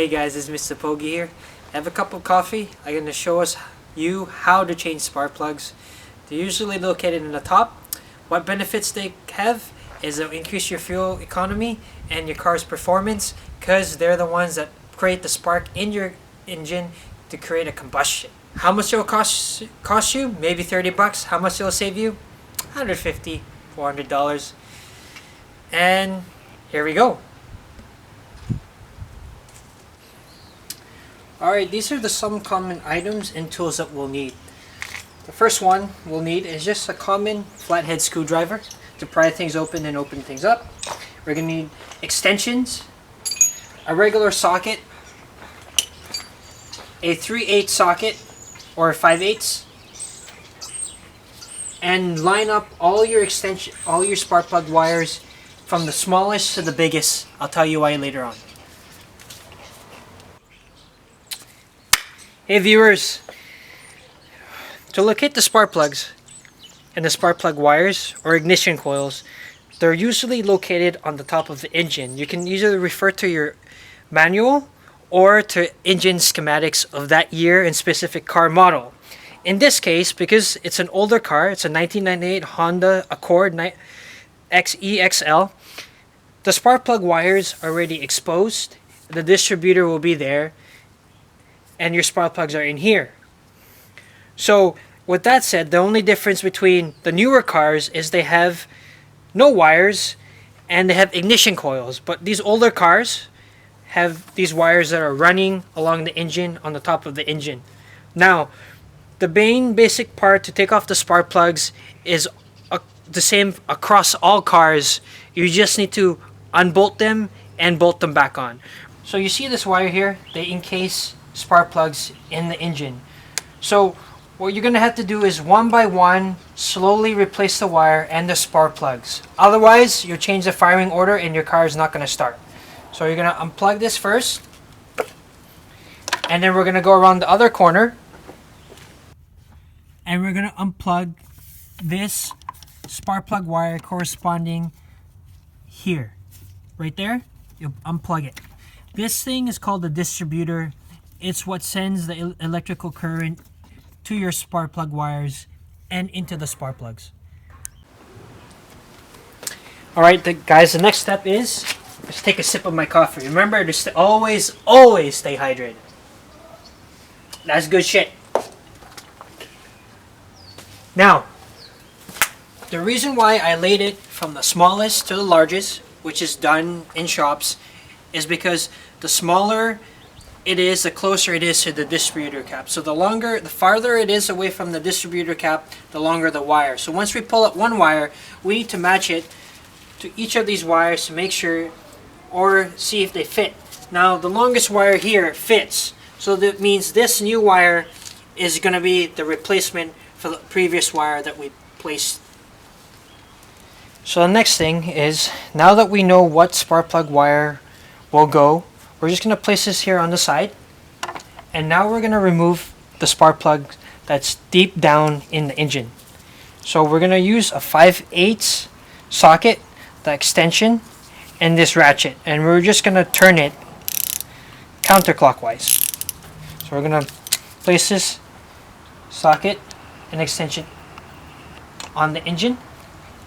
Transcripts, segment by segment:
Hey guys, this is Mr. Pogi here. Have a cup of coffee. I'm going to show you how to change spark plugs. They're usually located in the top. What benefits they have is they'll increase your fuel economy and your car's performance because they're the ones that create the spark in your engine to create a combustion. How much it will cost you? Maybe 30 bucks. How much it will save you? $150, $400. And here we go. Alright, these are some common items and tools that we'll need. The first one we'll need is just a common flathead screwdriver to pry things open and open things up. We're going to need extensions, a regular socket, a 3/8 socket or 5/8, and line up all your spark plug wires from the smallest to the biggest. I'll tell you why later on. Hey viewers, to locate the spark plugs and the spark plug wires or ignition coils, they're usually located on the top of the engine. You can either refer to your manual or to engine schematics of that year and specific car model. In this case, because it's an older car, it's a 1998 Honda Accord XE-XL, the spark plug wires are already exposed. The distributor will be there, and your spark plugs are in here. So with that said, the only difference between the newer cars is they have no wires and they have ignition coils, but these older cars have these wires that are running along the engine on the top of the engine. Now the main basic part to take off the spark plugs is the same across all cars. You just need to unbolt them and bolt them back on. So you see this wire here, they encase spark plugs in the engine. So what you're going to have to do is one by one slowly replace the wire and the spark plugs. Otherwise you'll change the firing order and your car is not going to start. So you're going to unplug this first, and then we're going to go around the other corner and we're going to unplug this spark plug wire corresponding here. Right there, you unplug it. This thing is called the distributor. It's what sends the electrical current to your spark plug wires and into the spark plugs. Alright guys, the next step is, let's take a sip of my coffee. Remember to always stay hydrated. That's good shit. Now, the reason why I laid it from the smallest to the largest, which is done in shops, is because the smaller it is, the closer it is to the distributor cap. So the farther it is away from the distributor cap, the longer the wire. So once we pull up one wire, we need to match it to each of these wires to make sure or see if they fit. Now the longest wire here fits, so that means this new wire is going to be the replacement for the previous wire that we placed. So the next thing is, now that we know what spark plug wire will go, we're just going to place this here on the side, and now we're going to remove the spark plug that's deep down in the engine. So we're going to use a 5/8 socket, the extension, and this ratchet, and we're just going to turn it counterclockwise. So we're going to place this socket and extension on the engine,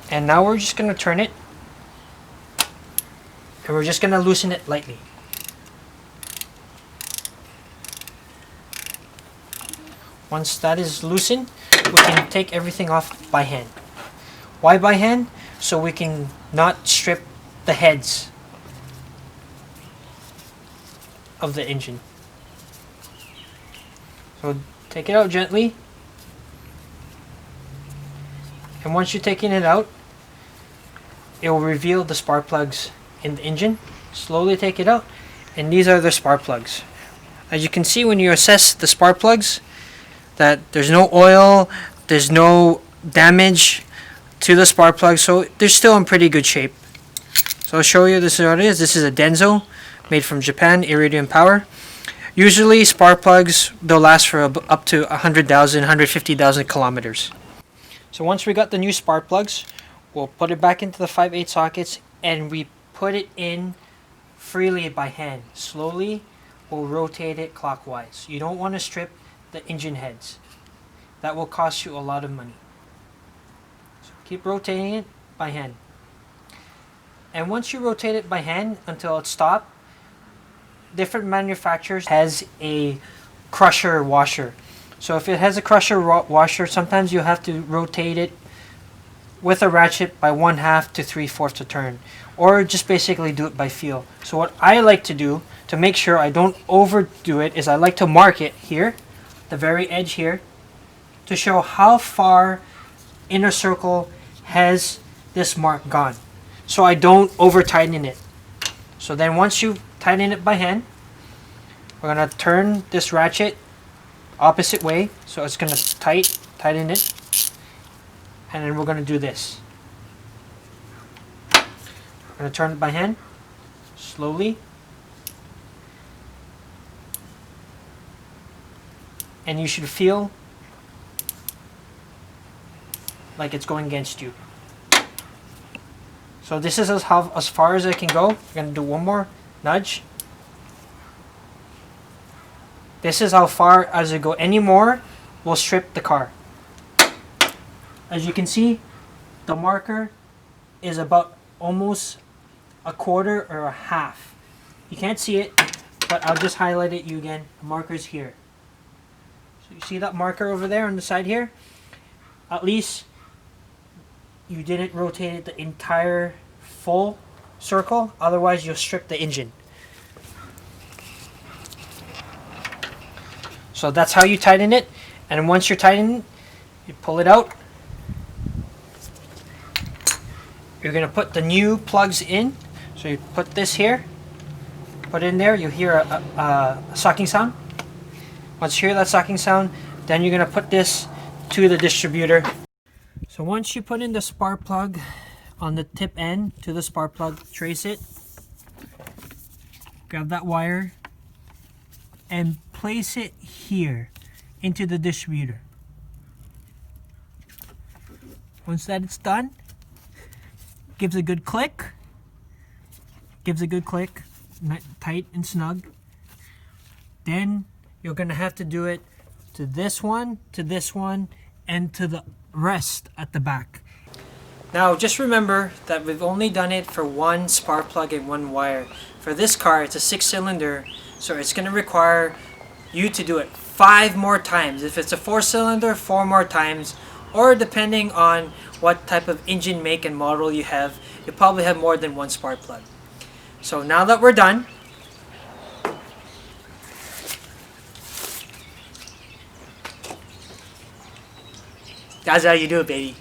and now we're just going to turn it, and we're just going to loosen it lightly. Once that is loosened, we can take everything off by hand. Why by hand? So we can not strip the heads of the engine. So take it out gently. And once you're taking it out, it will reveal the spark plugs in the engine. Slowly take it out, and these are the spark plugs. As you can see, when you assess the spark plugs, that there's no oil, there's no damage to the spark plug, so they're still in pretty good shape. So I'll show you, this is what it is. This is a Denso, made from Japan, Iridium Power. Usually spark plugs, they'll last for up to 100,000, 150,000 kilometers. So once we got the new spark plugs, we'll put it back into the 5/8 sockets, and we put it in freely by hand, slowly will rotate it clockwise. You don't want to strip the engine heads. That will cost you a lot of money. So keep rotating it by hand. And once you rotate it by hand until it stops, different manufacturers has a crusher washer. So if it has a crusher washer, sometimes you have to rotate it with a ratchet by 1/2 to 3/4 a turn, or just basically do it by feel. So what I like to do to make sure I don't overdo it is I like to mark it here, the very edge here, to show how far inner circle has this mark gone, so I don't over tighten it. So then once you tighten it by hand, we're gonna turn this ratchet opposite way, so it's gonna tighten it, and then we're gonna do this. I'm gonna turn it by hand, slowly, and you should feel like it's going against you. So this is as far as I can go. I'm gonna do one more nudge. This is how far as I go. Any more will strip the car. As you can see, the marker is about almost 1/4 or 1/2. You can't see it, but I'll just highlight it you again. The marker's here. So you see that marker over there on the side here? At least you didn't rotate it the entire full circle, otherwise you'll strip the engine. So that's how you tighten it, and once you're tightened, you pull it out. You're going to put the new plugs in. So you put this here, put it in there, you hear a sucking sound. Once you hear that sucking sound, then you're going to put this to the distributor. So once you put in the spark plug on the tip end to the spark plug, trace it, grab that wire, and place it here into the distributor. Once that it's done, gives a good click, tight and snug. Then you're gonna have to do it to this one, and to the rest at the back. Now just remember that we've only done it for one spark plug and one wire. For this car, it's a 6-cylinder, so it's gonna require you to do it 5 more times. If it's a 4-cylinder, 4 more times, or depending on what type of engine make and model you have, you probably have more than one spark plug. So now that we're done, that's how you do it, baby.